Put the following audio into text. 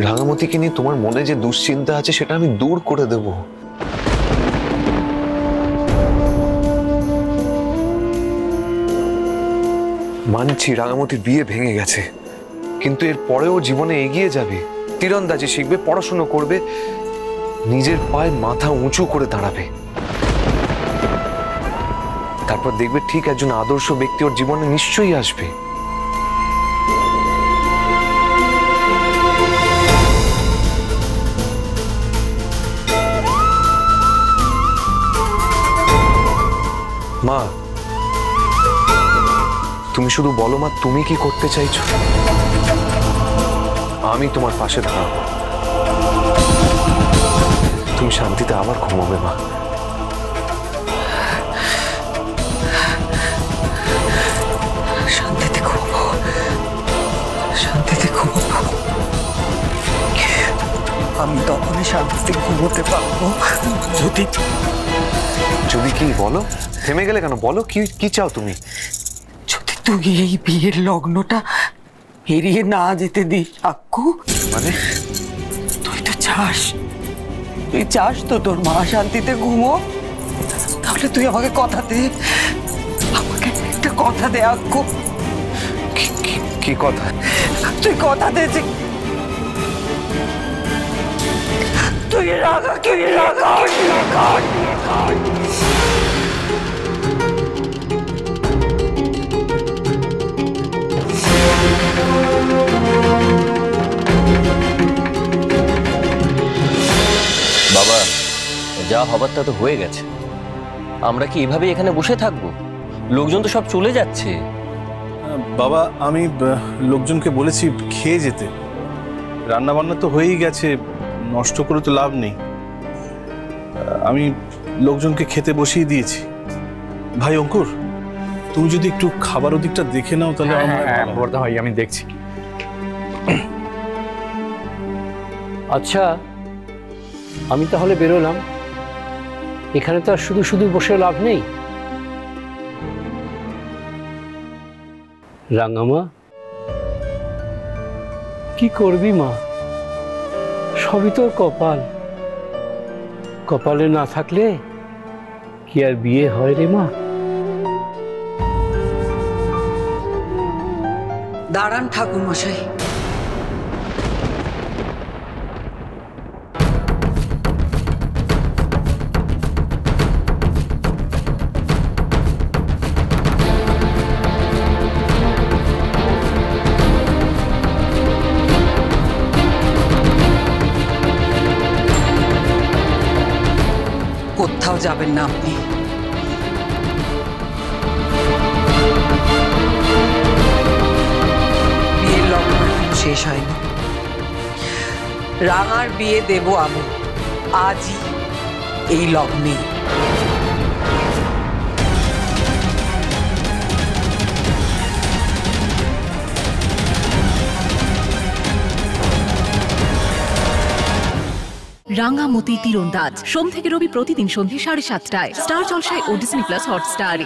রাঙামতিকে নিয়ে তোমার মনে যে দুশ্চিন্তা আছে সেটা আমি দূর করে দেব। মানছি রাঙামতির বিয়ে ভেঙে গেছে, কিন্তু এর পরেও জীবনে এগিয়ে যাবে, তীরন্দাজি শিখবে, পড়াশোনা করবে, নিজের পায়ে মাথা উঁচু করে দাঁড়াবে। তারপর দেখবে ঠিক একজন আদর্শ ব্যক্তি ওর জীবনে নিশ্চয়ই আসবে। মা, তুমি শুধু বলো মা, তুমি কি করতে চাইছো? আমি তোমার পাশে দাঁড়াবো। তুমি শান্তিতে আবার ঘুমোবে মা। শান্তিতে ঘুমবো, শান্তিতে ঘুমবো। আমি তখনই শান্তিতে ঘুমোতে পারবো যদি যদি কি বলো? থেমে গেলে কেন? বলো কি চাও তুমি? যদি তুই এই বিয়ের লগ্নটা এড়িয়ে না যেতে দিস আক্কু। মানে? তুই চাস তো তোর মা শান্তিতে ঘুমো? তাহলে তুই আমাকে কথা দে, আমাকে একটা কথা দে আক্কু। কি কথা? তুই কথা দে যে তুই রাগাকে বাবা, যা হবার তা তো হয়ে গেছে। আমরা কি এভাবে এখানে বসে থাকবো? লোকজন তো সব চলে যাচ্ছে। বাবা, আমি লোকজনকে বলেছি খেয়ে যেতে। রান্না বান্না তো হয়েই গেছে, নষ্ট করে তো লাভ নেই। আমি লোকজনকে খেতে বসিয়ে দিয়েছি। ভাই অঙ্কুর, তুমি যদি একটু খাবার ওদিকটা দেখে নাও তাহলে। বড়দা ভাই, আমি দেখছি। আচ্ছা, আমি তাহলে বেরোলাম। এখানে তো আর শুধু শুধু বসে লাভ নেই। রাঙামা, কি করবি মা? সবই তোর কপাল। কপালে না থাকলে কি আর বিয়ে হয় রে মা? দাঁড়ান ঠাকুর মশাই। কোথাও যাবেন না আপনি। বিয়ের লগ্ন শেষ হয়নি। রাঙার বিয়ে দেব আমি আজই, এই লগ্নে। রাঙামতি তীরন্দাজ সোম থেকে রবি প্রতিদিন সন্ধ্যে 7:30টায় স্টার জলসায় ও ডিজনি প্লাস হটস্টারে।